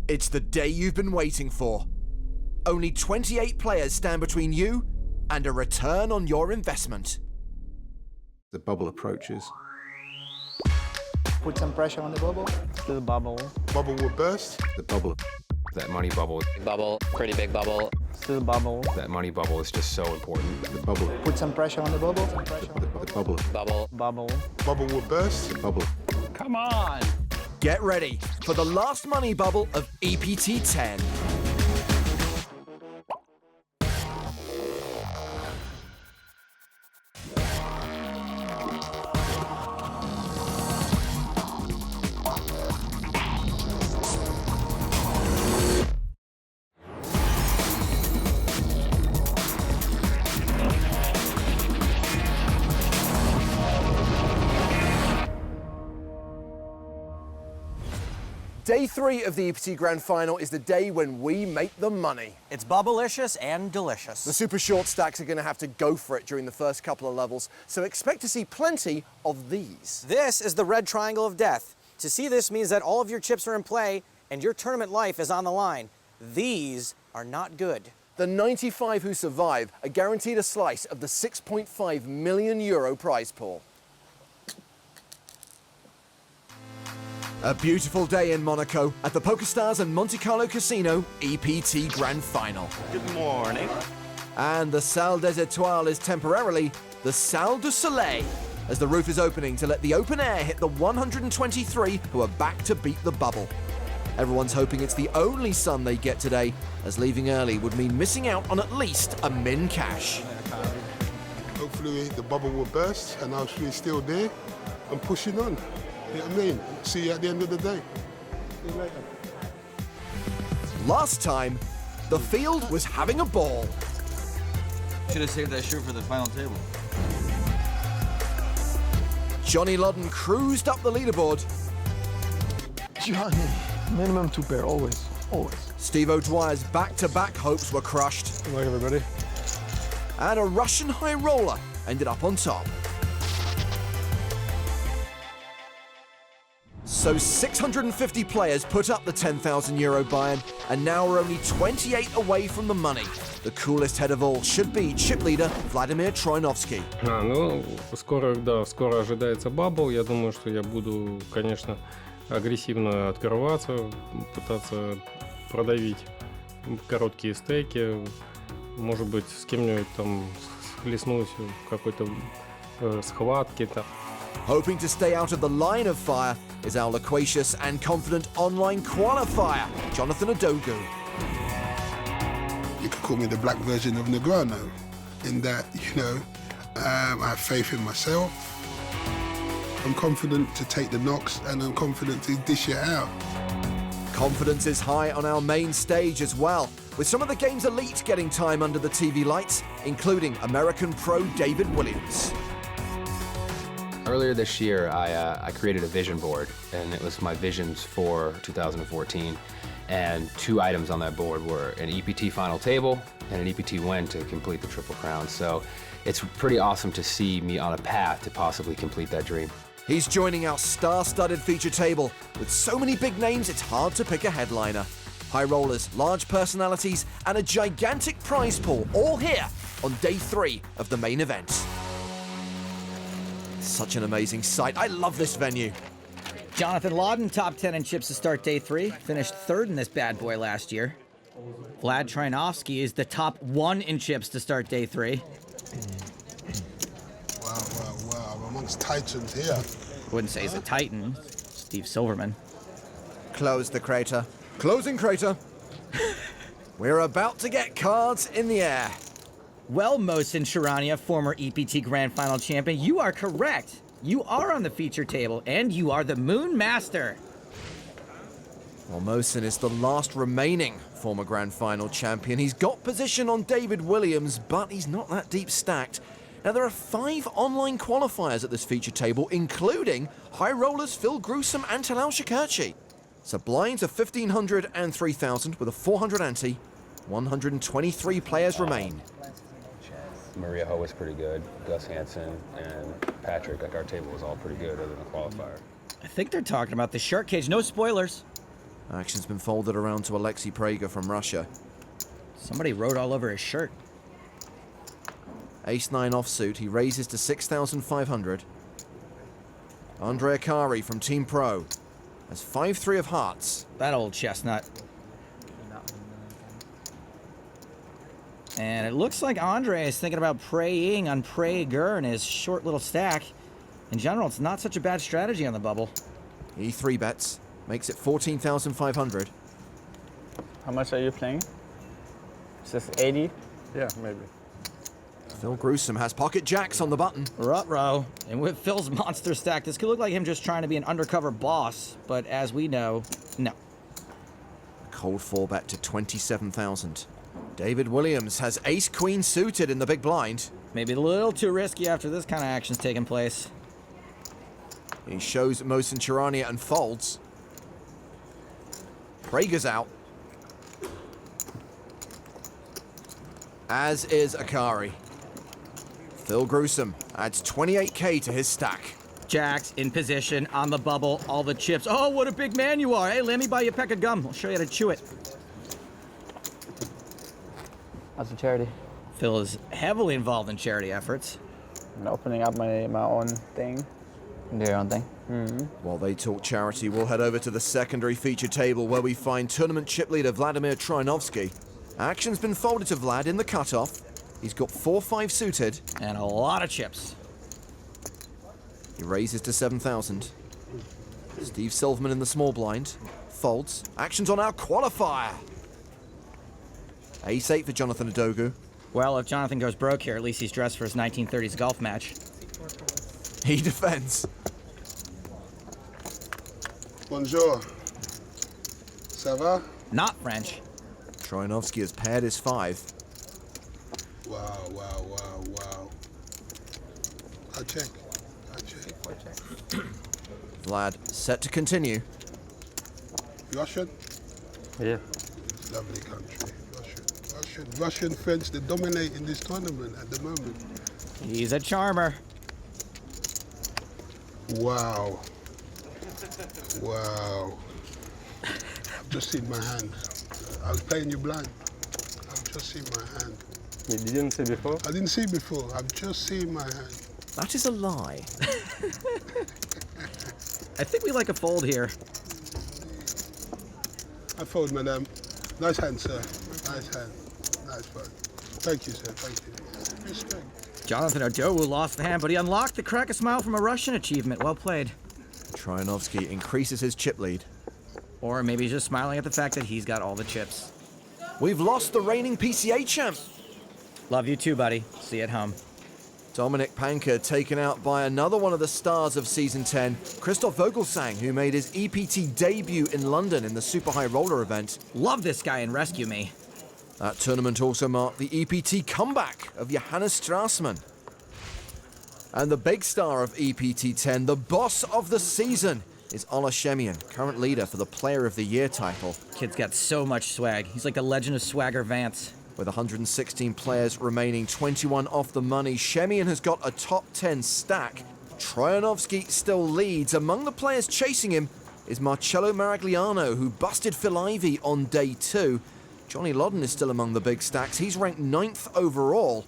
It's the day you've been waiting for. Only 28 players stand between you and a return on your investment. The bubble approaches. Put some pressure on the bubble. To the bubble. Bubble will burst. The bubble. That money bubble. Bubble, pretty big bubble. To the bubble. That money bubble is just so important. The bubble. Put some pressure on the bubble. The bubble. Bubble. Bubble. Bubble will burst. The bubble. Come on! Get ready for the last money bubble of EPT 10. Day 3 of the EPT Grand Final is the day when we make the money. It's bubblicious and delicious. The super short stacks are going to have to go for it during the first couple of levels, so expect to see plenty of these. This is the red triangle of death. To see this means that all of your chips are in play and your tournament life is on the line. These are not good. The 95 who survive are guaranteed a slice of the €6.5 million prize pool. A beautiful day in Monaco at the PokerStars and Monte Carlo Casino EPT Grand Final. Good morning. And the Salle des Etoiles is temporarily the Salle du Soleil, as the roof is opening to let the open air hit the 123 who are back to beat the bubble. Everyone's hoping it's the only sun they get today, as leaving early would mean missing out on at least a min cash. Hopefully the bubble will burst and I'll be still there and pushing on. You know what I mean? See you at the end of the day. See you later. Last time, the field was having a ball. Should have saved that shirt for the final table. Johnny Ludden cruised up the leaderboard. Johnny, minimum 2 pair, always, always. Steve O'Dwyer's back-to-back hopes were crushed. Good luck, everybody. And a Russian high roller ended up on top. So 650 players put up the €10,000 buy-in, and now we're only 28 away from the money. The coolest head of all should be chip leader Vladimir Troinovsky. Ну, скоро ожидается бабл. Я думаю, что я буду, конечно, агрессивно открываться, пытаться продавить короткие стейки. Может быть, с кем-нибудь там схлестнусь в какой-то схватке там. Hoping to stay out of the line of fire is our loquacious and confident online qualifier, Jonathan Adogu. You could call me the black version of Negreanu, in that, I have faith in myself. I'm confident to take the knocks and I'm confident to dish it out. Confidence is high on our main stage as well, with some of the game's elite getting time under the TV lights, including American pro David Williams. Earlier this year, I created a vision board, and it was my visions for 2014. And 2 items on that board were an EPT final table and an EPT win to complete the Triple Crown. So it's pretty awesome to see me on a path to possibly complete that dream. He's joining our star-studded feature table. With so many big names, it's hard to pick a headliner. High rollers, large personalities, and a gigantic prize pool, all here on day 3 of the main event. Such an amazing sight. I love this venue. Jonathan Ludden, top 10 in chips to start day 3. Finished 3rd in this bad boy last year. Vlad Troinovsky is the top 1 in chips to start day 3. Wow. I'm amongst titans here. Wouldn't say he's a titan. Steve Silverman. Close the crater. Closing crater. We're about to get cards in the air. Well, Mohsen Sharania, former EPT Grand Final champion, you are correct. You are on the feature table, and you are the Moon Master. Well, Mohsen is the last remaining former Grand Final champion. He's got position on David Williams, but he's not that deep stacked. Now, there are 5 online qualifiers at this feature table, including high rollers Phil Gruesome and Talal Shikirchi. So blinds of 1,500 and 3,000 with a 400 ante. 123 players remain. Maria Ho was pretty good, Gus Hansen, and Patrick. Like, our table was all pretty good other than the qualifier. I think they're talking about the shark cage. No spoilers. Action's been folded around to Alexei Praga from Russia. Somebody wrote all over his shirt. Ace-9 offsuit, he raises to 6,500. Andre Akari from Team Pro has 5-3 of hearts. That old chestnut. And it looks like Andre is thinking about preying on Prager in his short little stack. In general, it's not such a bad strategy on the bubble. He 3-bets, makes it 14,500. How much are you playing? Is this 80? Yeah, maybe. Phil Gruesome has pocket jacks on the button. Ruh-roh. And with Phil's monster stack, this could look like him just trying to be an undercover boss. But as we know, no. Cold 4-bet to 27,000. David Williams has ace-queen suited in the big blind. Maybe a little too risky after this kind of action's taking place. He shows Mohsen Charania and folds. Prager's out. As is Akari. Phil Gruesome adds 28k to his stack. Jacks in position on the bubble, all the chips. Oh, what a big man you are. Hey, let me buy you a peck of gum. I'll show you how to chew it. As a charity. Phil is heavily involved in charity efforts. I'm opening up my own thing. Do your own thing. While they talk charity, we'll head over to the secondary feature table where we find tournament chip leader Vladimir Trinovsky. Action's been folded to Vlad in the cutoff. He's got 4-5 suited. And a lot of chips. He raises to 7,000. Steve Silverman in the small blind. Folds. Action's on our qualifier. Ace-8 for Jonathan Adogu. Well, if Jonathan goes broke here, at least he's dressed for his 1930s golf match. He defends. Bonjour. Ça va? Not French. Trinovsky has paired his 5. Wow, wow, wow, wow. I check. Vlad set to continue. Russian? Yeah. Lovely country. Russian, French, they dominate in this tournament at the moment. He's a charmer. Wow. Wow. I've just seen my hand. I was playing you blind. I've just seen my hand. You didn't see before? I didn't see before. I've just seen my hand. That is a lie. I think we like a fold here. I fold, madam. Nice hand, sir. Nice hand. Nice one. Thank you, sir. Thank you. Respect. Jonathan Odowu lost the hand, but he unlocked the crack a smile from a Russian achievement. Well played. Trinovsky increases his chip lead. Or maybe he's just smiling at the fact that he's got all the chips. We've lost the reigning PCA champ. Love you too, buddy. See you at home. Dominic Panker taken out by another one of the stars of Season 10, Christoph Vogelsang, who made his EPT debut in London in the Super High Roller event. Love this guy in Rescue Me. That tournament also marked the EPT comeback of Johannes Strassmann. And the big star of EPT 10, the boss of the season, is Ola Shemian, current leader for the Player of the Year title. Kid's got so much swag. He's like the legend of Swagger Vance. With 116 players remaining, 21 off the money, Shemian has got a top 10 stack. Troyanovsky still leads. Among the players chasing him is Marcello Maragliano, who busted Phil Ivey on day 2. Johnny Lodden is still among the big stacks. He's ranked 9th overall.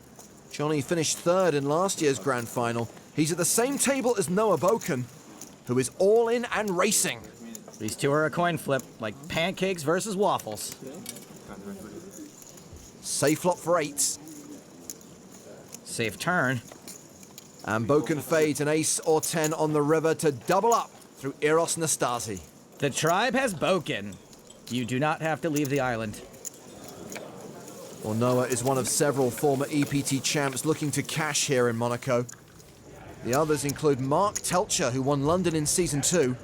Johnny finished 3rd in last year's grand final. He's at the same table as Noah Boken, who is all in and racing. These two are a coin flip, like pancakes versus waffles. Safe flop for 8s. Safe turn. And Boken fades an ace or 10 on the river to double up through Eros Nastasi. The tribe has Boken. You do not have to leave the island. Well, Noah is one of several former EPT champs looking to cash here in Monaco. The others include Mark Telcher, who won London in Season 2,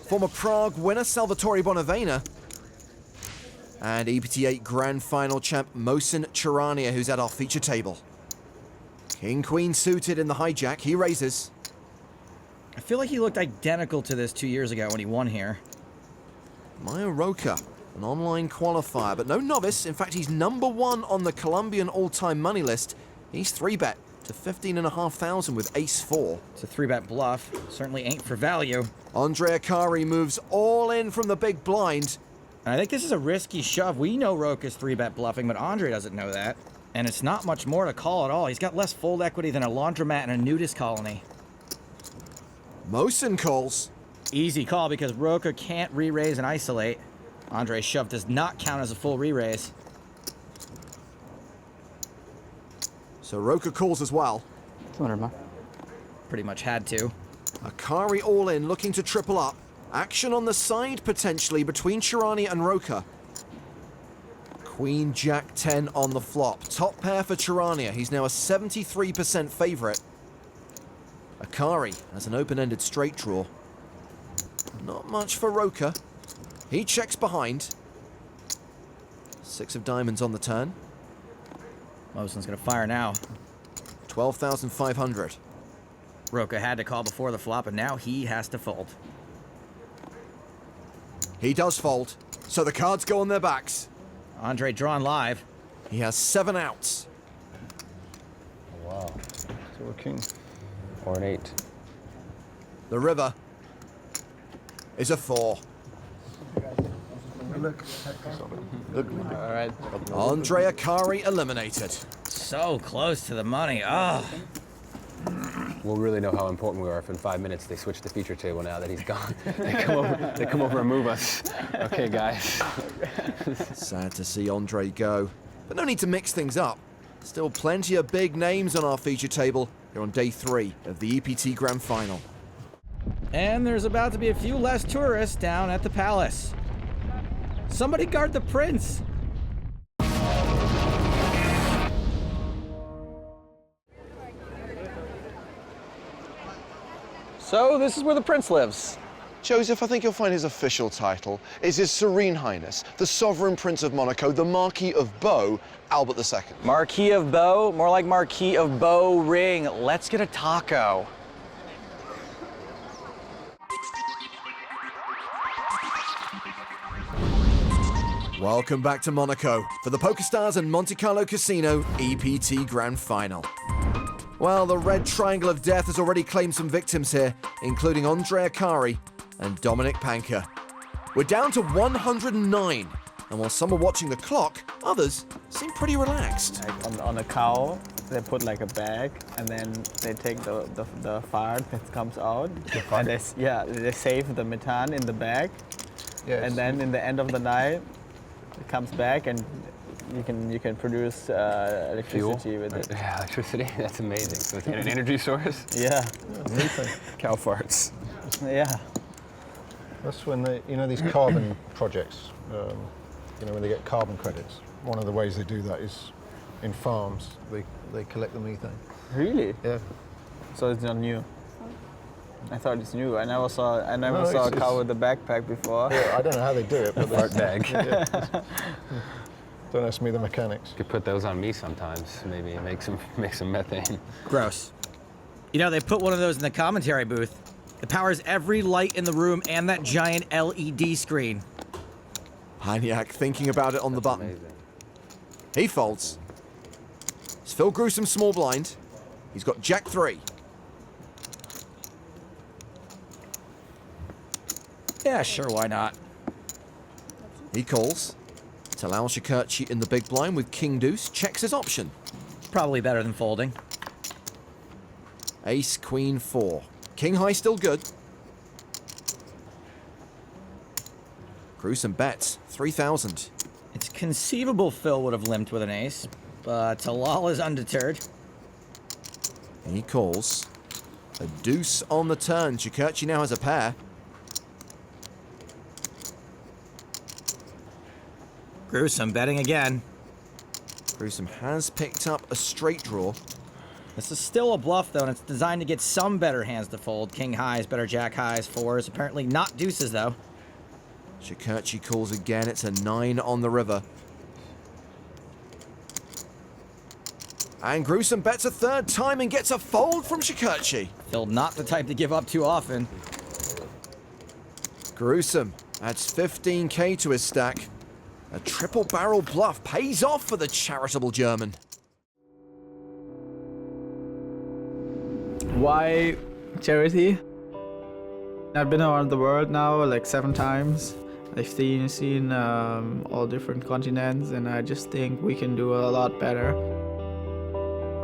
former Prague winner Salvatore Bonavena, and EPT8 Grand Final champ Mohsen Charania, who's at our feature table. King-Queen suited in the hijack, he raises. I feel like he looked identical to this 2 years ago when he won here. Maya Roca, an online qualifier, but no novice. In fact, he's number 1 on the Colombian all-time money list. He's 3-bet to 15,500 with ace-4. It's a 3-bet bluff. Certainly ain't for value. Andre Akari moves all in from the big blind. And I think this is a risky shove. We know Rocha's 3-bet bluffing, but Andre doesn't know that. And it's not much more to call at all. He's got less fold equity than a laundromat and a nudist colony. Mosen calls. Easy call because Rocha can't re-raise and isolate. Andre's shove does not count as a full re-raise. So Rocha calls as well. 200 more. Pretty much had to. Akari all in, looking to triple up. Action on the side, potentially, between Shirani and Rocha. Queen Jack 10 on the flop. Top pair for Charania. He's now a 73% favorite. Akari has an open-ended straight draw. Not much for Rocha. He checks behind. 6 of diamonds on the turn. Mosen's gonna fire now. 12,500. Rocha had to call before the flop, and now he has to fold. He does fold, so the cards go on their backs. Andre drawn live. He has 7 outs. Wow. So a king. Or an 8. The river is a 4. Look. All right. Andre Akari eliminated. So close to the money. Oh. We'll really know how important we are if in 5 minutes they switch the feature table now that he's gone. They come over and move us. Okay, guys. Sad to see Andre go, but no need to mix things up. Still plenty of big names on our feature table here on day 3 of the EPT Grand Final. And there's about to be a few less tourists down at the palace. Somebody guard the prince. So this is where the prince lives. Joseph, I think you'll find his official title is His Serene Highness, the Sovereign Prince of Monaco, the Marquis of Beau, Albert II. Marquis of Beau, more like Marquis of Beau Ring. Let's get a taco. Welcome back to Monaco for the PokerStars and Monte Carlo Casino EPT Grand Final. Well, the red triangle of death has already claimed some victims here, including Andre Akari and Dominic Panker. We're down to 109, and while some are watching the clock, others seem pretty relaxed. Like on a cow, they put like a bag, and then they take the fire that comes out, and they save the methane in the bag, and then in the end of the night, it comes back and you can produce electricity with it. Yeah, electricity. That's amazing. So it's an energy source. Yeah. Cow farts. Yeah. That's when they, these carbon projects, when they get carbon credits. One of the ways they do that is in farms, they collect the methane. Really? Yeah. So it's not new. I thought it's new. I never saw a cow with a backpack before. Yeah, I don't know how they do it, but Fart bag. Yeah. Don't ask me the mechanics. Could put those on me sometimes. Maybe make some methane. Gross. They put one of those in the commentary booth. It powers every light in the room and that giant LED screen. Haniak thinking about it on the button. Amazing. He folds. It's Phil Gruesome small blind. He's got Jack 3. Yeah, sure, why not? He calls. Talal Shakurchi in the big blind with King Deuce. Checks his option. Probably better than folding. Ace, Queen, 4. King high still good. Gruesome bets, 3,000. It's conceivable Phil would have limped with an ace, but Talal is undeterred. He calls. A deuce on the turn. Shakurchi now has a pair. Gruesome betting again. Gruesome has picked up a straight draw. This is still a bluff, though, and it's designed to get some better hands to fold. King highs, better jack highs, 4s. Apparently not deuces, though. Shakurchi calls again. It's a 9 on the river. And Gruesome bets a third time and gets a fold from Shakurchi. Phil not the type to give up too often. Gruesome adds 15k to his stack. A triple barrel bluff pays off for the charitable German. Why charity? I've been around the world now like 7 times. I've seen all different continents, and I just think we can do a lot better.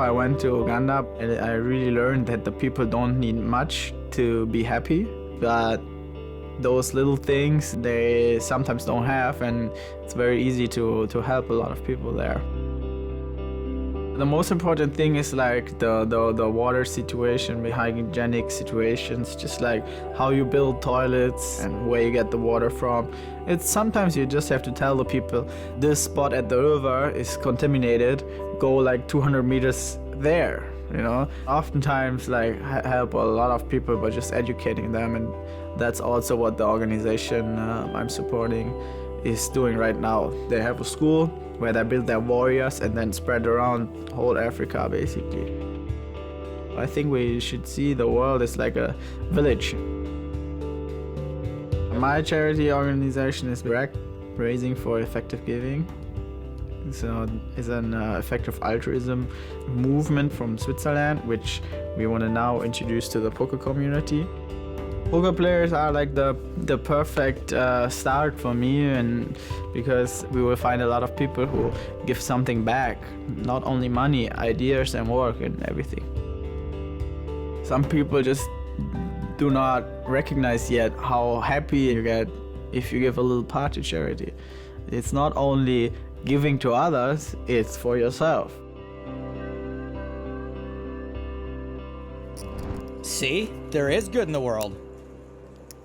I went to Uganda and I really learned that the people don't need much to be happy, but those little things they sometimes don't have, and it's very easy to help a lot of people there. The most important thing is like the water situation, the hygienic situations, just like how you build toilets and where you get the water from. It's sometimes you just have to tell the people, this spot at the river is contaminated, go like 200 meters there, you know? Oftentimes like help a lot of people by just educating them, and that's also what the organization I'm supporting is doing right now. They have a school where they build their warriors and then spread around whole Africa, basically. I think we should see the world as like a village. My charity organization is REC, Raising for Effective Giving. So it's an effective altruism movement from Switzerland, which we want to now introduce to the poker community. Poker players are like the perfect start for me, and because we will find a lot of people who give something back, not only money, ideas and work and everything. Some people just do not recognize yet how happy you get if you give a little part to charity. It's not only giving to others, it's for yourself. See? There is good in the world.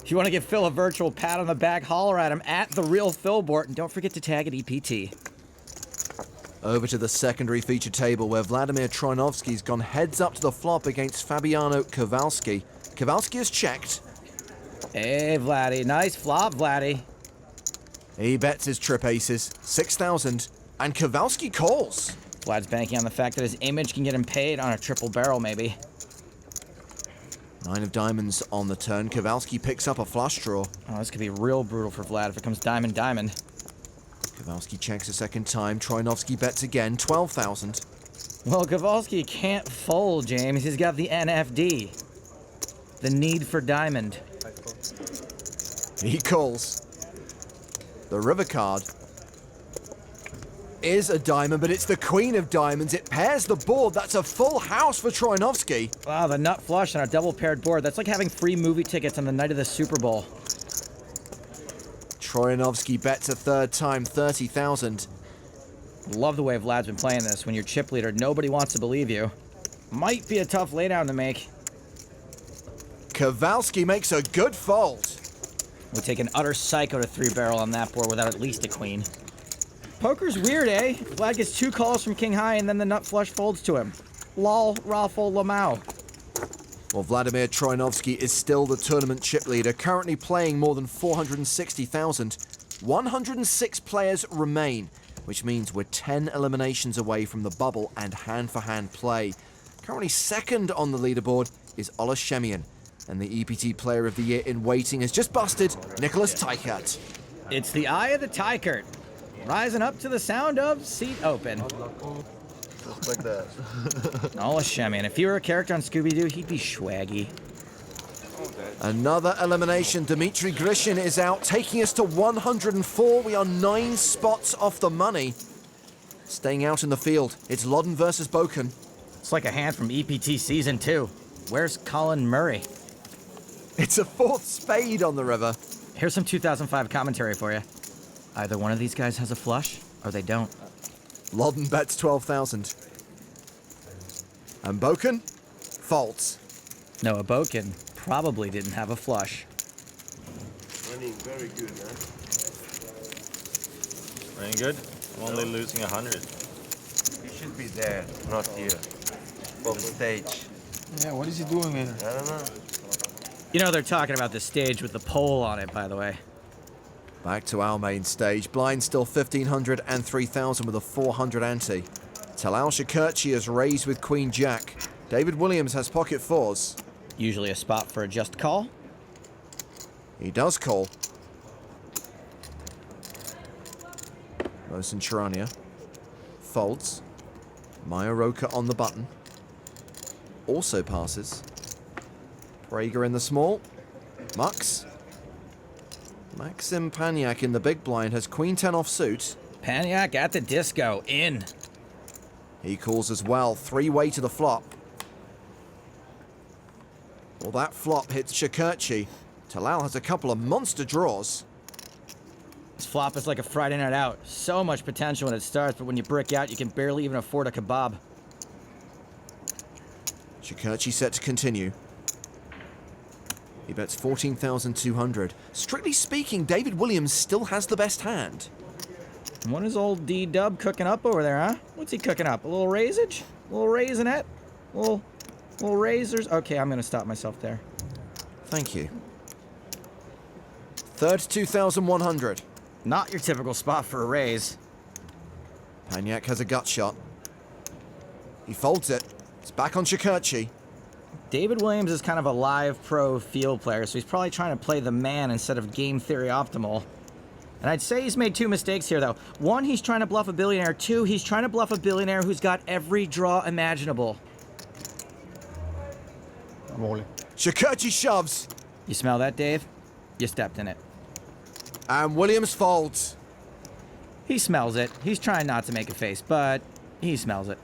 If you want to give Phil a virtual pat on the back, holler at him at The Real Philbort, and don't forget to tag at EPT. Over to the secondary feature table, where Vladimir Troinovski's gone heads up to the flop against Fabiano Kowalski. Kowalski has checked. Hey, Vladdy. Nice flop, Vladdy. He bets his trip aces, 6,000, and Kowalski calls. Vlad's banking on the fact that his image can get him paid on a triple barrel, maybe. 9 of diamonds on the turn. Kowalski picks up a flush draw. Oh, this could be real brutal for Vlad if it comes diamond, diamond. Kowalski checks a second time. Troinovski bets again, 12,000. Well, Kowalski can't fold, James. He's got the NFD. The need for diamond. He calls. The river card is a diamond, but it's the queen of diamonds. It pairs the board. That's a full house for Troinovski. Wow, the nut flush on a double paired board. That's like having free movie tickets on the night of the Super Bowl. Troinovski bets a third time, 30,000. Love the way Vlad's been playing this. When you're chip leader, nobody wants to believe you. Might be a tough laydown to make. Kowalski makes a good fold. Would take an utter psycho to 3-barrel on that board without at least a queen. Poker's weird, eh? Vlad gets 2 calls from king high and then the nut flush folds to him. Lol, Raffle Lamau. Well, Vladimir Troinovski is still the tournament chip leader, currently playing more than 460,000. 106 players remain, which means we're 10 eliminations away from the bubble and hand-for-hand play. Currently second on the leaderboard is Ola Shemian, and the EPT Player of the Year in waiting has just busted Nicholas Tykert. It's the eye of the Tykert, rising up to the sound of Seat Open. Just like that. Ola Shemian. If he were a character on Scooby-Doo, he'd be swaggy. Another elimination. Dmitry Grishin is out, taking us to 104. We are 9 spots off the money. Staying out in the field, it's Loddon versus Boken. It's like a hand from EPT Season 2. Where's Colin Murray? It's a 4th spade on the river. Here's some 2005 commentary for you. Either one of these guys has a flush, or they don't. Loddon bets 12,000. And Boken folds. Noah Boken probably didn't have a flush. Running very good, man. Running good? I'm only losing 100. You should be there, not here. On the stage. Yeah, what is he doing here? I don't know. You know they're talking about the stage with the pole on it, by the way. Back to our main stage. Blind still 1,500 and 3,000 with a 400 ante. Talal Shakurchi has raised with Queen Jack. David Williams has pocket 4s. Usually a spot for a just call. He does call. Mohsen Charania folds. Maya Roka on the button. Also passes. Prager in the small. Mux. Maxim Paniak in the big blind has queen 10 offsuit. Paniak at the disco, in. He calls as well, three-way to the flop. Well, that flop hits Shakurchi. Talal has a couple of monster draws. This flop is like a Friday night out. So much potential when it starts, but when you brick out, you can barely even afford a kebab. Shakurchi set to continue. He bets 14,200. Strictly speaking, David Williams still has the best hand. What is old D-Dub cooking up over there, huh? What's he cooking up? A little raisage? A little raisinette? Little razors? Okay, I'm gonna stop myself there. Thank you. Third 2,100. Not your typical spot for a raise. Paniak has a gut shot. He folds it. It's back on Shakurchi. David Williams is kind of a live pro field player, so he's probably trying to play the man instead of game theory optimal. And I'd say he's made two mistakes here, though. One, he's trying to bluff a billionaire. Two, he's trying to bluff a billionaire who's got every draw imaginable. I'm all in. Shakurchi shoves. You smell that, Dave? You stepped in it. And Williams folds. He smells it. He's trying not to make a face, but he smells it.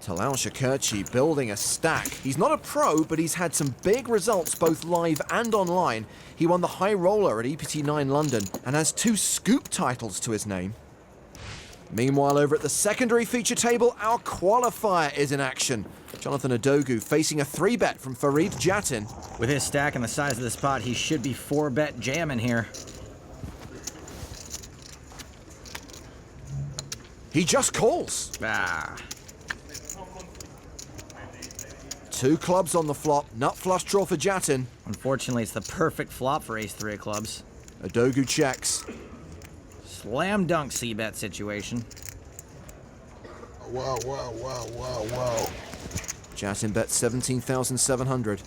Talal Shakurchi building a stack. He's not a pro, but he's had some big results both live and online. He won the High Roller at EPT9 London and has 2 scoop titles to his name. Meanwhile, over at the secondary feature table, our qualifier is in action. Jonathan Adogu facing a 3-bet from Farid Jatin. With his stack and the size of the spot, he should be 4-bet jamming here. He just calls. Ah. 2 clubs on the flop, nut flush draw for Jatin. Unfortunately, it's the perfect flop for ace-3 of clubs. Adogu checks. Slam dunk c-bet situation. Wow, wow, wow, wow, wow. Jatin bets 17,700.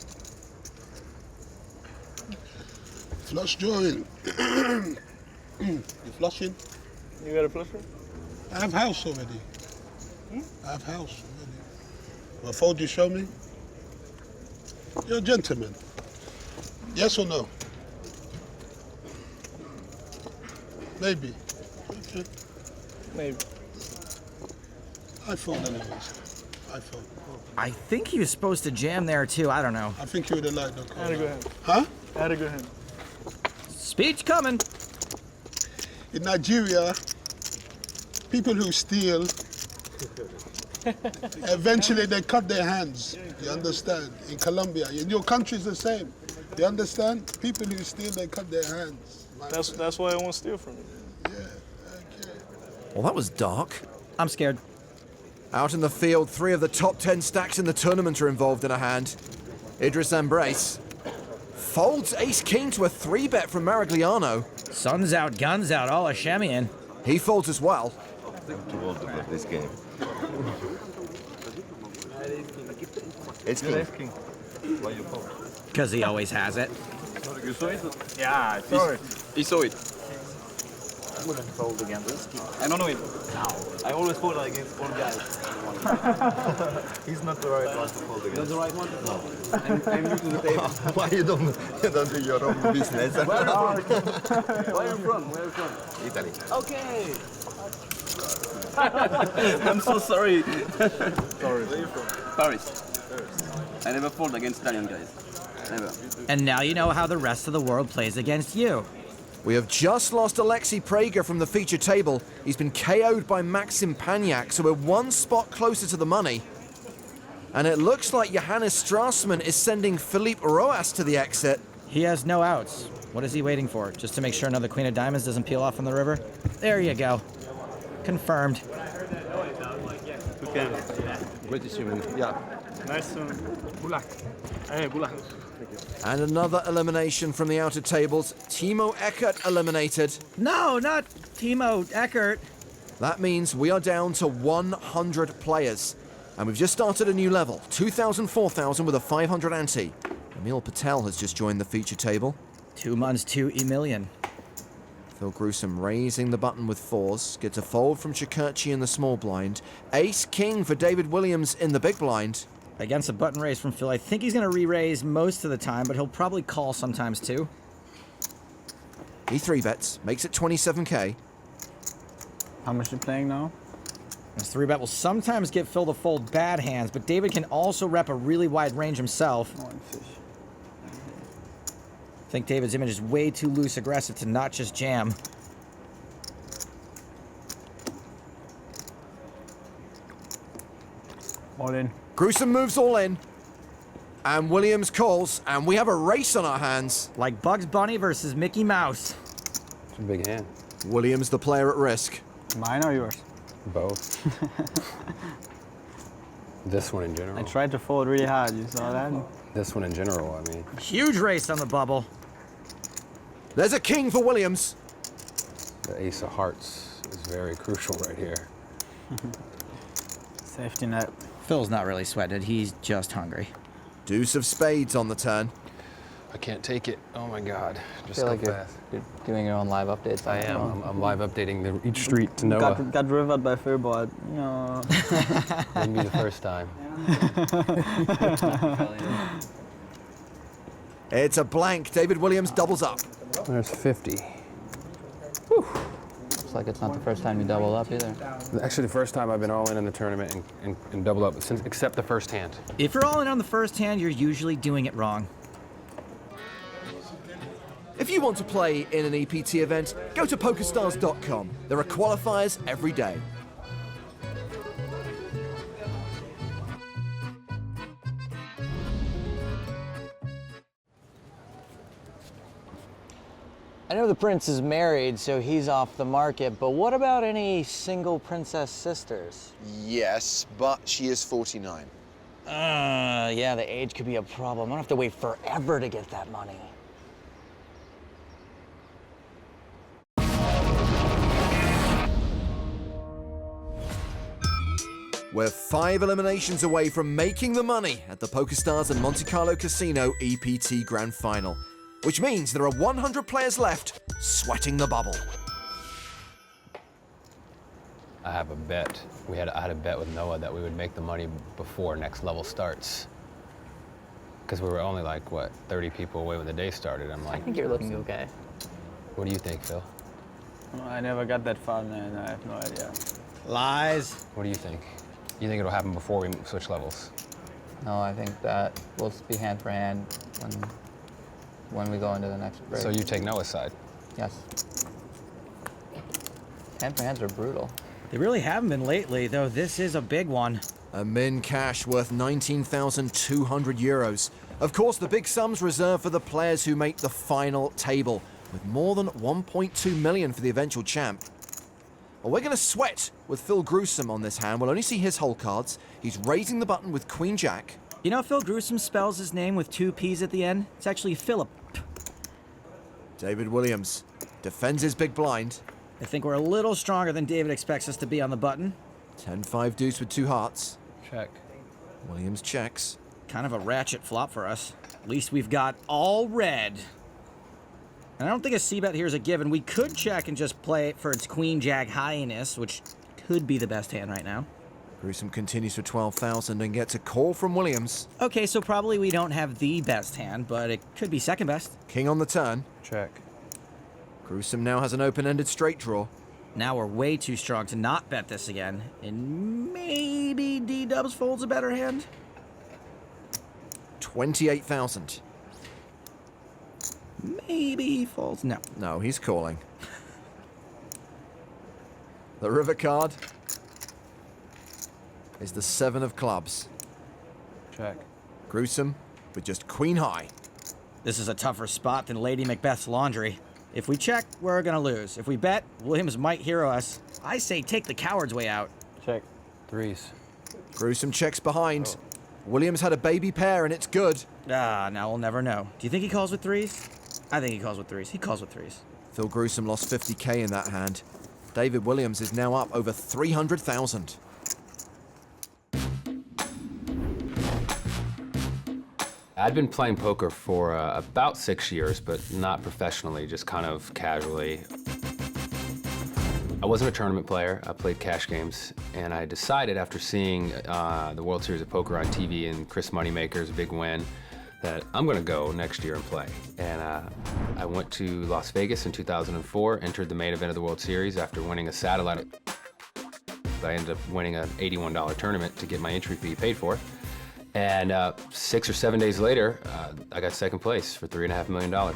Flush drawing. You flushing? You got a flusher? I have house already. I have house already. What fold you show me? You're a gentleman. Yes or no? Maybe. Okay. Maybe. I fold anyways. I fold. I think he was supposed to jam there too. I don't know. I think you would have liked the call. I had a good hand. Huh? I had a good hand. Speech coming. In Nigeria, people who steal, eventually they cut their hands. You understand? In Colombia, in your country, it's the same. You understand? People who steal, they cut their hands. That's why I won't steal from you. Yeah. Okay. Well, that was dark. I'm scared. Out in the field, 3 of the top 10 stacks in the tournament are involved in a hand. Idris Embrace folds ace-king to a 3-bet from Marigliano. Sun's out, guns out, all Hashemian. He folds as well. I'm too old to play this game. It's king. Why you fold? Because he always has it. You saw it? Yeah, I saw it. He saw it. I wouldn't fold against this. I don't know it. I always fold against one guy. He's not the right one to fold against. Not the right one? No. I'm new to the table. Why you don't do your own business? Where are you from? Where are you from? Italy. Okay. I'm so sorry. Sorry. Where are you from? Paris. I never fold against Italian guys. Never. And now you know how the rest of the world plays against you. We have just lost Alexei Prager from the feature table. He's been KO'd by Maxim Paniak, so we're 1 spot closer to the money. And it looks like Johannes Strassman is sending Philippe Roas to the exit. He has no outs. What is he waiting for? Just to make sure another queen of diamonds doesn't peel off in the river? There you go. Confirmed. Okay. Great to see you. Yeah. Nice one. Bulak. Hey, Bulak. And another elimination from the outer tables. Timo Eckert eliminated. No, not Timo Eckert. That means we are down to 100 players. And we've just started a new level, 2,000, 4,000 with a 500 ante. Emil Patel has just joined the feature table. 2 months, 2 million. Phil Gruesome raising the button with 4s. Gets a fold from Shakurchi in the small blind. Ace-king for David Williams in the big blind. Against a button raise from Phil, I think he's going to re-raise most of the time, but he'll probably call sometimes too. He 3-bets, makes it 27k. How much you playing now? This 3-bet will sometimes get Phil to fold bad hands, but David can also rep a really wide range himself. One fish. I think David's image is way too loose aggressive to not just jam. All in. Gruesome moves all in. And Williams calls, and we have a race on our hands. Like Bugs Bunny versus Mickey Mouse. It's a big hand. Williams the player at risk. Mine or yours? Both. This one in general. I tried to fold really hard, you saw that? This one in general, I mean. Huge race on the bubble. There's a king for Williams. The ace of hearts is very crucial right here. Safety net. Phil's not really sweated, he's just hungry. Deuce of spades on the turn. I can't take it. Oh my God. Just I feel so like fast. you're doing your own live updates. I am. I'm live updating each street to Noah. Got rivered by Phil board. No. Wouldn't be the first time. It's a blank. David Williams doubles up. There's 50. Looks like it's not the first time you double up either. Actually, the first time I've been all in the tournament and double up, since, except the first hand. If you're all in on the first hand, you're usually doing it wrong. If you want to play in an EPT event, go to PokerStars.com. There are qualifiers every day. I know the prince is married, so he's off the market, but what about any single princess sisters? Yes, but she is 49. Yeah, the age could be a problem. I'm gonna have to wait forever to get that money. We're 5 eliminations away from making the money at the PokerStars and Monte Carlo Casino EPT Grand Final, which means there are 100 players left sweating the bubble. I have a bet. I had a bet with Noah that we would make the money before next level starts. Because we were only like, what, 30 people away when the day started. I'm like, I think you're looking okay. What do you think, Phil? I never got that far, man. I have no idea. Lies. What do you think? You think it'll happen before we switch levels? No, I think that we'll be hand for hand when we go into the next break. So you take Noah's side? Yes. Hand for hands are brutal. They really haven't been lately, though this is a big one. A min cash worth 19,200 euros. Of course, the big sums reserved for the players who make the final table, with more than 1.2 million for the eventual champ. Well, we're going to sweat with Phil Gruesome on this hand. We'll only see his hole cards. He's raising the button with Queen Jack. You know Phil Gruesome spells his name with 2 P's at the end? It's actually Philip. David Williams defends his big blind. I think we're a little stronger than David expects us to be on the button. 10-5 deuce with 2 hearts. Check. Williams checks. Kind of a ratchet flop for us. At least we've got all red. And I don't think a c-bet here is a given. We could check and just play it for its Queen Jack highness, which could be the best hand right now. Gruesome continues for 12,000 and gets a call from Williams. Okay, so probably we don't have the best hand, but it could be second best. King on the turn. Check. Gruesome now has an open-ended straight draw. Now we're way too strong to not bet this again. And maybe D-dubs folds a better hand? 28,000. Maybe he folds. No. No, he's calling. The river card is the 7 of clubs. Check. Gruesome with just queen high. This is a tougher spot than Lady Macbeth's laundry. If we check, we're gonna lose. If we bet, Williams might hero us. I say take the coward's way out. Check. 3s. Gruesome checks behind. Williams had a baby pair and it's good. Ah, now we'll never know. Do you think he calls with 3s? I think he calls with 3s. He calls with 3s. Phil Gruesome lost 50k in that hand. David Williams is now up over 300,000. I'd been playing poker for about 6 years, but not professionally, just kind of casually. I I wasn't a tournament player. I played cash games, and I decided after seeing the World Series of Poker on TV and Chris Moneymaker's big win that I'm going to go next year and play. And I went to Las Vegas in 2004, entered the main event of the World Series after winning a satellite. I ended up winning an $81 tournament to get my entry fee paid for. And 6 or 7 days later, I got second place for $3.5 million.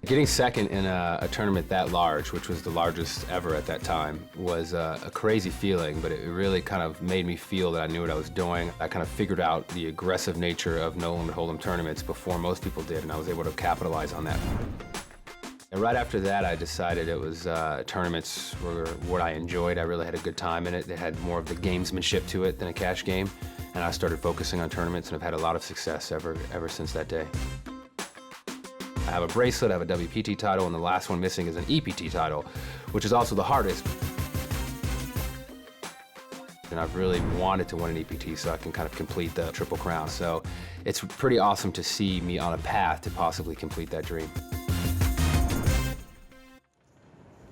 Getting second in a tournament that large, which was the largest ever at that time, was a crazy feeling, but it really kind of made me feel that I knew what I was doing. I kind of figured out the aggressive nature of no-limit hold'em tournaments before most people did, and I was able to capitalize on that. And right after that, I decided it was tournaments were what I enjoyed. I really had a good time in it. They had more of the gamesmanship to it than a cash game, and I started focusing on tournaments and have had a lot of success ever since that day. I have a bracelet, I have a WPT title, and the last one missing is an EPT title, which is also the hardest. And I've really wanted to win an EPT so I can kind of complete the Triple Crown. So it's pretty awesome to see me on a path to possibly complete that dream.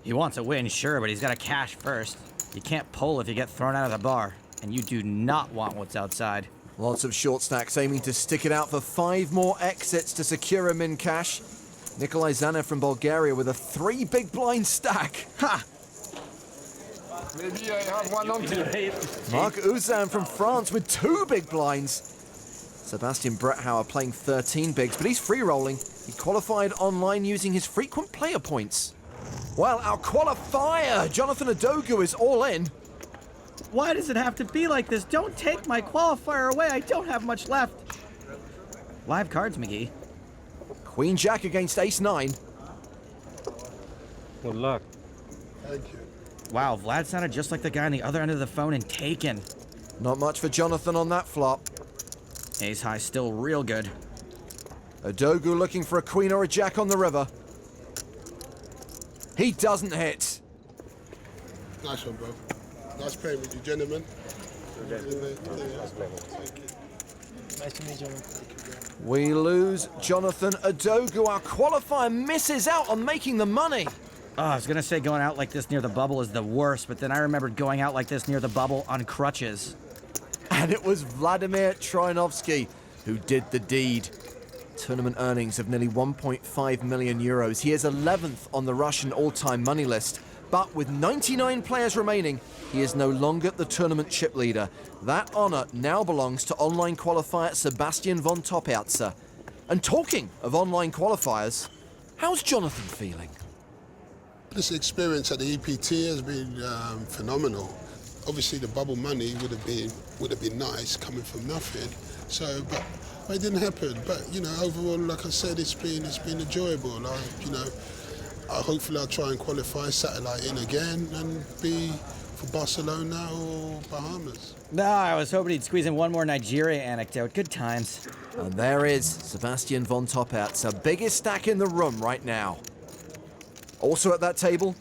He wants a win, sure, but he's got to cash first. You can't pull if you get thrown out of the bar, and you do not want what's outside. Lots of short stacks aiming to stick it out for 5 more exits to secure a min cash. Nikolai Zanev from Bulgaria with a 3 big blind stack. Ha! Maybe I have one on today. Mark Uzan from France with 2 big blinds. Sebastian Bretthauer playing 13 bigs, but he's free rolling. He qualified online using his frequent player points. Well, our qualifier, Jonathan Adogu, is all in. Why does it have to be like this? Don't take my qualifier away. I don't have much left. Live cards, McGee. Queen Jack against Ace 9. Good luck. Thank you. Wow, Vlad sounded just like the guy on the other end of the phone and taken. Not much for Jonathan on that flop. Ace high still real good. Adogu looking for a queen or a jack on the river. He doesn't hit. Nice one, bro. Nice playing with you, gentlemen. Nice to meet you. We lose Jonathan Adogu. Our qualifier misses out on making the money. Oh, I was going to say going out like this near the bubble is the worst, but then I remembered going out like this near the bubble on crutches. And it was Vladimir Troianovsky who did the deed. Tournament earnings of nearly 1.5 million euros. He is 11th on the Russian all-time money list. But with 99 players remaining, he is no longer the tournament chip leader. That honor now belongs to online qualifier Sebastian von Toppertzer. And talking of online qualifiers, how's Jonathan feeling? This experience at the EPT has been phenomenal. Obviously, the bubble money would have been nice coming from nothing. So, but it didn't happen. But you know, overall, like I said, it's been enjoyable. Hopefully I'll try and qualify satellite in again and be for Barcelona or Bahamas. No, I was hoping he'd squeeze in one more Nigeria anecdote. Good times. And there is Sebastian von Toppertzer, biggest stack in the room right now. Also at that table,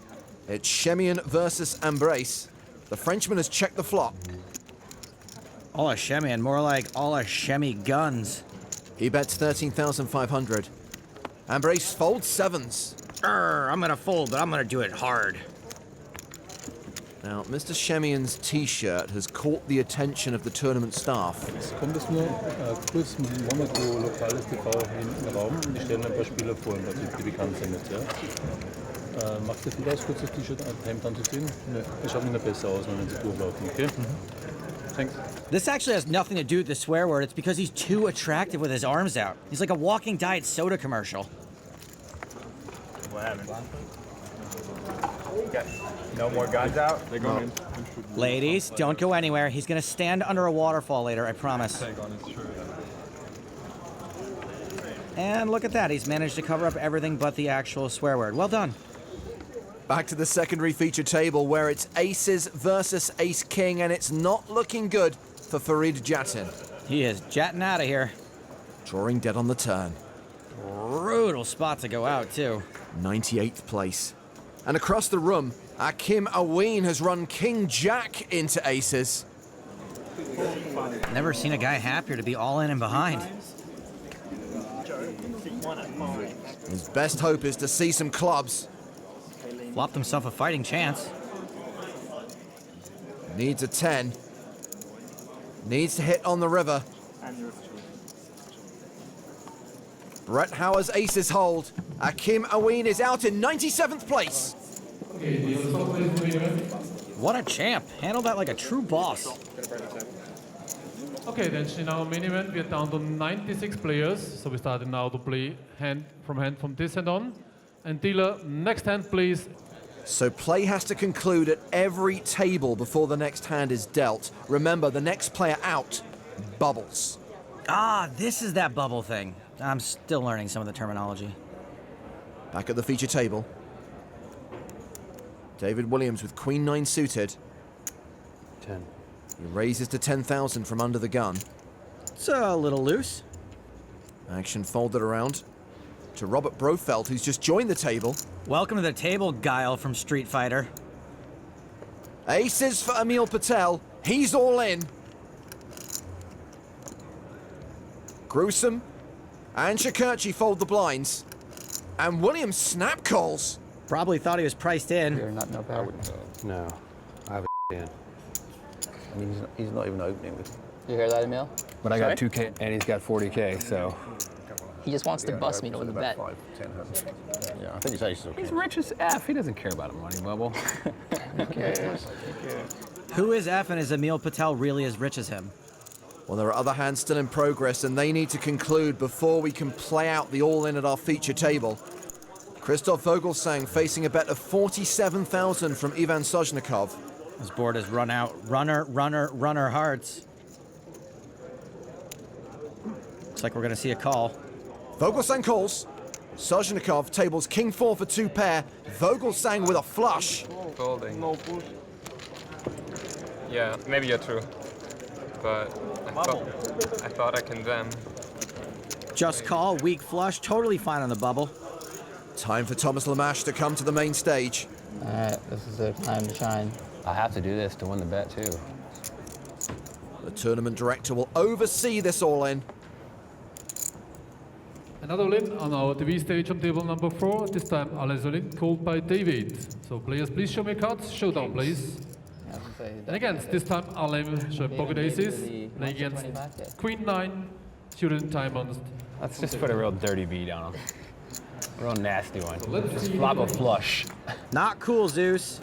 it's Shemian versus Ambrace. The Frenchman has checked the flop. All a Shemian, more like all a Shemi guns. He bets 13,500. Ambrace folds 7s. I'm gonna fold, but I'm gonna do it hard. Now, Mr. Shemian's t-shirt has caught the attention of the tournament staff. Kommt es nur kurz mit Monaco lokales TV hinten im Raum und ich stelle ein paar Spieler vor, die bekannt sind jetzt, ja. Macht ihr viel aus, kurz das T-Shirt Hemd anzuziehen? Ne, es schaut immer besser aus, wenn sie durchlaufen, okay? Thanks. This actually has nothing to do with the swear word. It's because he's too attractive with his arms out. He's like a walking diet soda commercial. What happened? No more guns out? They're going in. Ladies, don't go anywhere. He's gonna stand under a waterfall later, I promise. And look at that, he's managed to cover up everything but the actual swear word. Well done. Back to the secondary feature table where it's aces versus ace-king, and it's not looking good for Farid Jatin. He is jetting out of here. Drawing dead on the turn. Brutal spot to go out, too. 98th place. And across the room, Akim Aween has run King-Jack into aces. Never seen a guy happier to be all in and behind. His best hope is to see some clubs. Flopped himself a fighting chance. Needs a 10. Needs to hit on the river. Brett Howard's aces hold. Akim Aween is out in 97th place. What a champ. Handled that like a true boss. Okay, then in our main event, we are down to 96 players. So we started now to play hand from this hand on. And dealer, next hand, please. So play has to conclude at every table before the next hand is dealt. Remember, the next player out bubbles. Ah, this is that bubble thing. I'm still learning some of the terminology. Back at the feature table. David Williams with Queen 9 suited. 10. He raises to 10,000 from under the gun. It's a little loose. Action folded around to Robert Brofeld, who's just joined the table. Welcome to the table, Guile from Street Fighter. Aces for Emil Patel. He's all in. Gruesome and Shakurchi fold the blinds. And Williams snap calls. Probably thought he was priced in. You're not no power. No. I have a in. I mean, he's not even opening with. You hear that, Emil? But I got 2K and he's got 40K, so. He just wants to bust me with a bet. 5, 10 hands. Yeah, I think it's aces. Okay. He's rich as F. He doesn't care about a money bubble. Who cares? Who is F and is Emil Patel really as rich as him? Well, there are other hands still in progress, and they need to conclude before we can play out the all-in at our feature table. Christoph Vogelsang facing a bet of 47,000 from Ivan Sojnikov. This board has run out runner hearts. Looks like we're going to see a call. Vogelsang calls. Sojnikov tables king 4 for 2 pair. Vogelsang with a flush. Folding. Yeah, maybe you're true. But I thought I can jam. Just call, weak flush, totally fine on the bubble. Time for Thomas Lamache to come to the main stage. All right, this is the time to shine. I have to do this to win the bet, too. The tournament director will oversee this all-in. Another all-in on our TV stage on table number 4. This time, Alex all-in called by David. So players, please show me cards. Showdown, please. And against, this time Alem showing pocket aces, playing against Queen 9, student diamonds. Let's just put a real dirty beat on him. A real nasty one. Just flop a flush. Not cool, Zeus.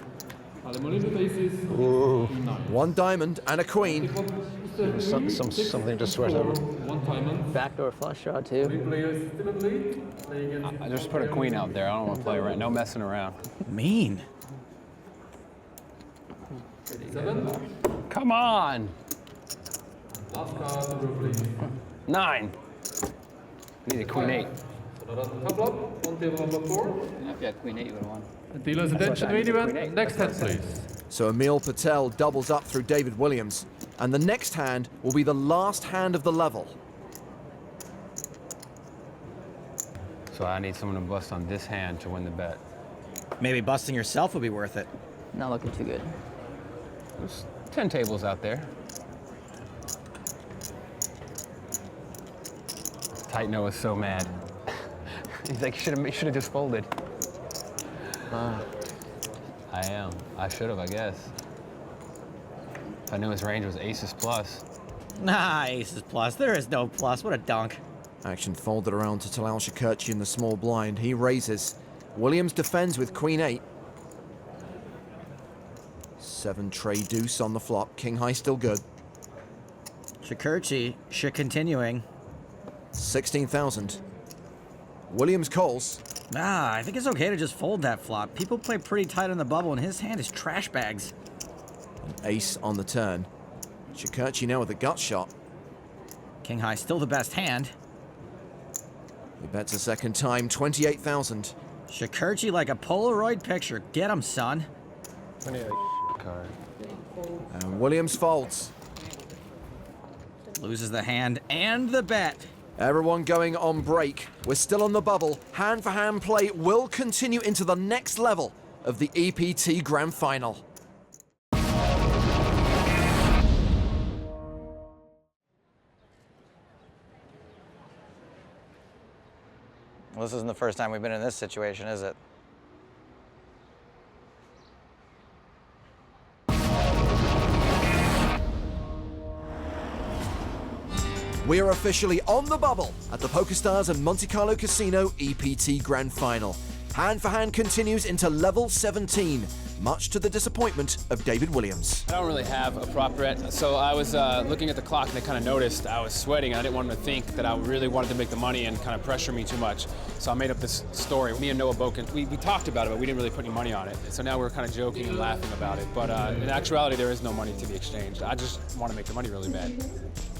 Ooh. 1 diamond and a queen. Something to sweat over. 1 diamond. Backdoor flush draw, too. 3 players still in lead. I just put a queen out there. I don't want to play around. No messing around. Mean. 7. Come on. Last card, please. 9. Need a queen 8. Couple up on table number 4. If you had queen 8, you would have won. Dealer's attention, main event. Next hand, please. So Emil Patel doubles up through David Williams. And the next hand will be the last hand of the level. So I need someone to bust on this hand to win the bet. Maybe busting yourself would be worth it. Not looking too good. There's 10 tables out there. Tight No is so mad. He's like, you should have just folded. I am. I should have, I guess. If I knew his range was aces plus. Nah, aces plus. There is no plus. What a dunk. Action folded around to Talal Shakurchi in the small blind. He raises. Williams defends with Queen 8. 7 tray deuce on the flop. King high still good. Shakurchi, continuing. 16,000. Williams calls. Nah, I think it's okay to just fold that flop. People play pretty tight on the bubble, and his hand is trash bags. An ace on the turn. Shakurchi now with a gut shot. King high still the best hand. He bets a second time, 28,000. Shakurchi like a Polaroid picture. Get him, son. 28 card. And Williams folds. Loses the hand and the bet. Everyone going on break. We're still on the bubble. Hand-for-hand play will continue into the next level of the EPT Grand Final. Well, this isn't the first time we've been in this situation, is it? We're officially on the bubble at the PokerStars and Monte Carlo Casino EPT Grand Final. Hand for hand continues into level 17, much to the disappointment of David Williams. I don't really have a prop bet, so I was looking at the clock and I kind of noticed I was sweating and I didn't want him to think that I really wanted to make the money and kind of pressure me too much. So I made up this story. Me and Noah Boken, we talked about it, but we didn't really put any money on it. So now we're kind of joking and laughing about it. But in actuality, there is no money to be exchanged. I just want to make the money really bad.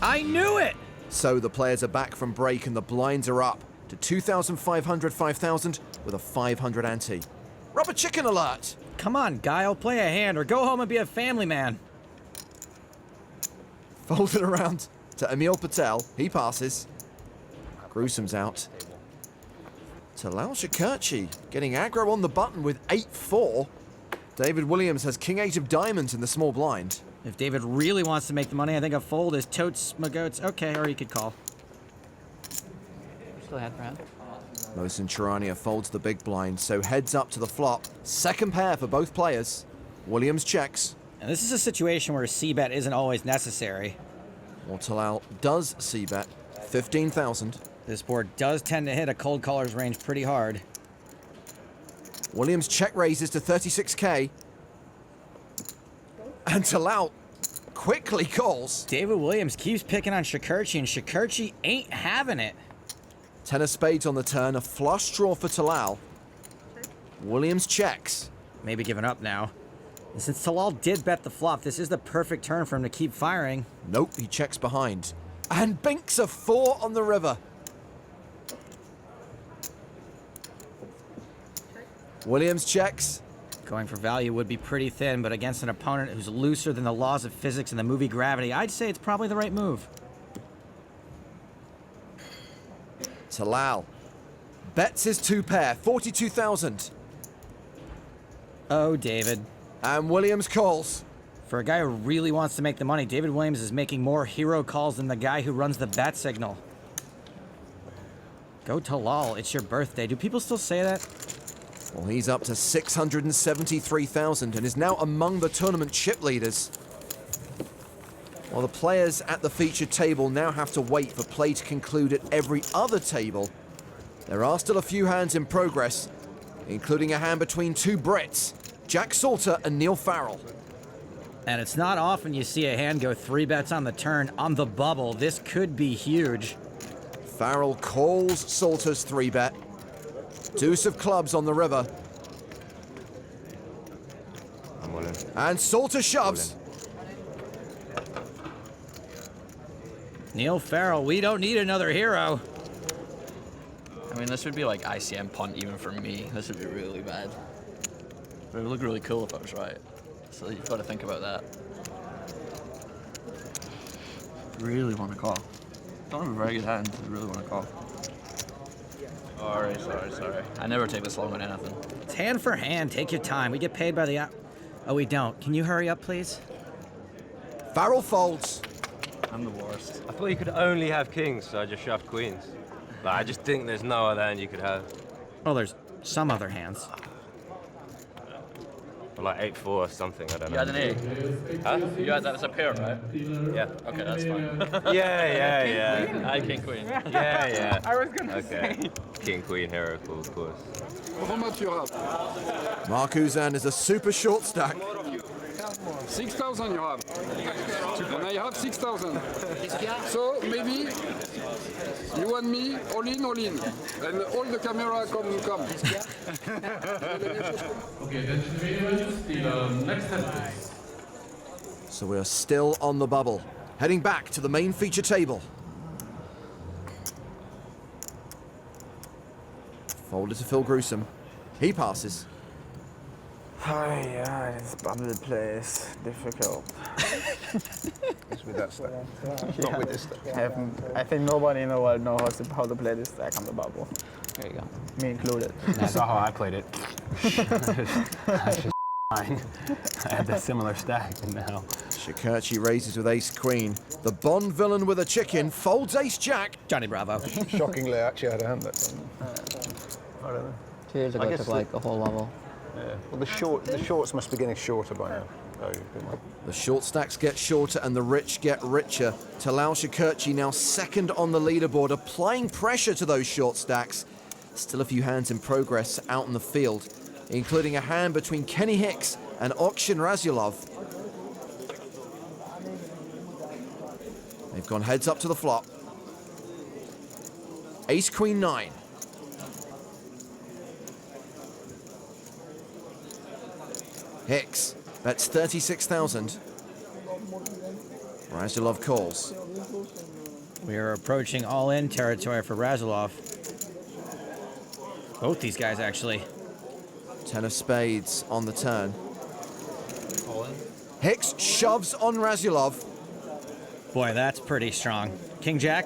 I knew it! So the players are back from break and the blinds are up to 2,500, 5,000 with a 500 ante. Rubber chicken alert! Come on, Guile, play a hand or go home and be a family man. Folded around to Emil Patel. He passes. Gruesom's out. Talal Shakurchi getting aggro on the button with 8-4. David Williams has king-8 of diamonds in the small blind. If David really wants to make the money, I think a fold is totes magotes. Okay, or he could call. Still hand for hand. Mohsen Charania folds the big blind, so heads up to the flop. Second pair for both players. Williams checks. And this is a situation where a c-bet isn't always necessary. Or Talal does c-bet 15,000. This board does tend to hit a cold caller's range pretty hard. Williams check raises to 36k. And Talal quickly calls. David Williams keeps picking on Shakurchi, and Shakurchi ain't having it. 10 of spades on the turn, a flush draw for Talal. Williams checks. Maybe giving up now. And since Talal did bet the flop, this is the perfect turn for him to keep firing. Nope, he checks behind. And binks a 4 on the river. Williams checks. Going for value would be pretty thin, but against an opponent who's looser than the laws of physics and the movie Gravity, I'd say it's probably the right move. Talal bets his 2-pair, 42,000. Oh, David. And Williams calls. For a guy who really wants to make the money, David Williams is making more hero calls than the guy who runs the bat signal. Go Talal, it's your birthday. Do people still say that? Well, he's up to 673,000 and is now among the tournament chip leaders. While the players at the featured table now have to wait for play to conclude at every other table, there are still a few hands in progress, including a hand between two Brits, Jack Salter and Neil Farrell. And it's not often you see a hand go 3 bets on the turn on the bubble. This could be huge. Farrell calls Salter's 3-bet. Deuce of clubs on the river. And Salter shoves. Neil Farrell, we don't need another hero. I mean, this would be like ICM punt even for me. This would be really bad. But it would look really cool if I was right. So you've got to think about that. Really want to call. Don't have a very good hand. I really want to call. Sorry. I never take this long on anything. It's hand for hand. Take your time. We get paid by the hour. Oh, we don't. Can you hurry up, please? Farrell folds. I'm the worst. I thought you could only have kings, so I just shoved queens. But I just think there's no other hand you could have. Well, there's some other hands. Or like 8-4 or something, I don't know. You had an 8? Huh? You had that as a pair, right? Yeah. Okay, that's fine. Yeah. I had king queen. Yeah. I was gonna say. King, queen, hero, of course. Mark Uzan is a super short stack. 6,000 you have. And I have 6,000. So maybe you want me all in. And all the camera come. Okay, then the next hand. So we are still on the bubble, heading back to the main feature table. Folded to Phil Gruesome. He passes. Yeah, this bubble place difficult. It's with that stack. Not with this stack. I think nobody in the world knows how to play this stack on the bubble. There you go. Me included. That's not how I played it. That's just fine. I had a similar stack and now. Shakurchi raises with ace-queen. The Bond villain with a chicken folds ace-jack. Johnny Bravo. Shockingly, I actually had a hand that time. 2 years ago, it took like a whole level. Yeah. Well, the shorts must be getting shorter by now. Oh, good one. The short stacks get shorter and the rich get richer. Talal Shakurchi now second on the leaderboard, applying pressure to those short stacks. Still a few hands in progress out in the field, including a hand between Kenny Hicks and Okshin Razyulov. They've gone heads up to the flop. Ace, Queen, 9. Hicks bets 36,000. Razyulov calls. We are approaching all-in territory for Razyulov. Both these guys, actually. 10 of spades on the turn. Hicks shoves on Razyulov. Boy, that's pretty strong. King Jack.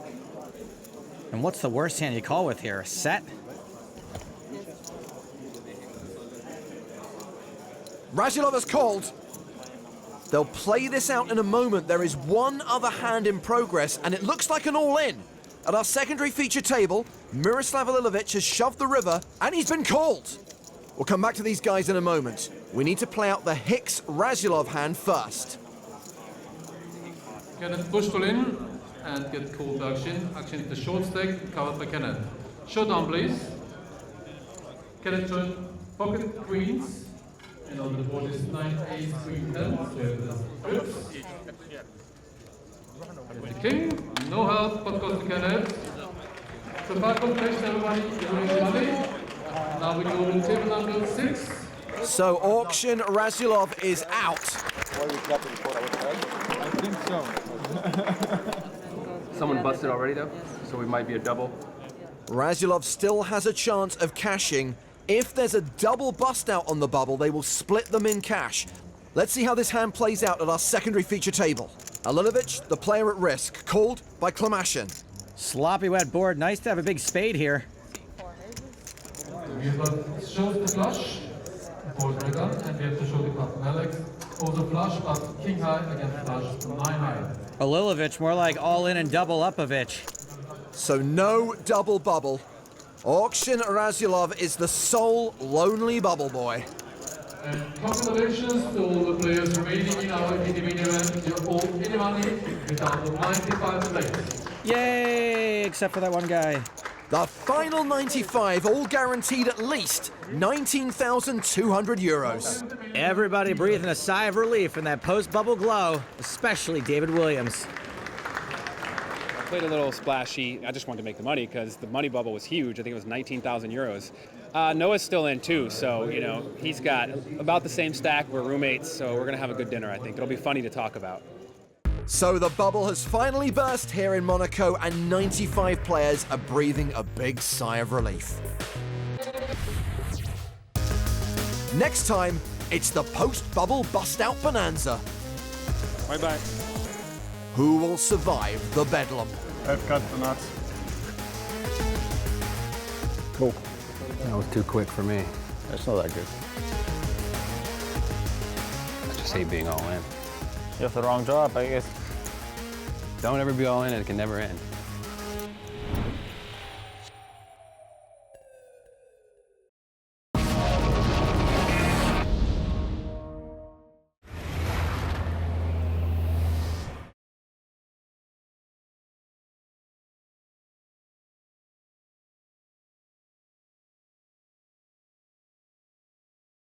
And what's the worst hand you call with here? A set? Razyulov has called. They'll play this out in a moment. There is one other hand in progress, and it looks like an all-in. At our secondary feature table, Miroslav Alilovic has shoved the river, and he's been called. We'll come back to these guys in a moment. We need to play out the Hicks-Razyulov hand first. Kenneth pushed all in and get called by Akshin. Akshin is the short stack, covered by Kenneth. Showdown, please. Kenneth joined pocket queens, and on the board is 9, 8, Queen, 10. So we have the trips. The king, no help, but goes to Kenneth. So far, congratulations everybody, you raise money. Now we go to table number 6. So Okshin Razyulov is out. I think so. Someone busted already though, so we might be a double. Razyulov still has a chance of cashing. If there's a double bust out on the bubble, they will split them in cash. Let's see how this hand plays out at our secondary feature table. Alilovic, the player at risk, called by Klamashin. Sloppy wet board. Nice to have a big spade here. We have to show the flush, board break up, and we have to show the button. Alex, also flush, but king high against flush, 9 high. Alilovic, more like all in and double upovich. So no double bubble. Okshin Razyulov is the sole lonely bubble boy. And congratulations to all the players remaining in our EPT event. You're all in money without the 95 plays. Yay! Except for that one guy. The final 95, all guaranteed at least 19,200 euros. Everybody breathing a sigh of relief in that post-bubble glow, especially David Williams. I played a little splashy. I just wanted to make the money because the money bubble was huge. I think it was 19,000 euros. Noah's still in too, so you know he's got about the same stack. We're roommates, so we're gonna have a good dinner. I think it'll be funny to talk about. So the bubble has finally burst here in Monaco, and 95 players are breathing a big sigh of relief. Next time, it's the post-bubble bust-out bonanza. Bye-bye. Who will survive the bedlam? I've got the nuts. Cool. That was too quick for me. That's not that good. I just hate being all in. You have the wrong job, I guess. Don't ever be all in, it can never end.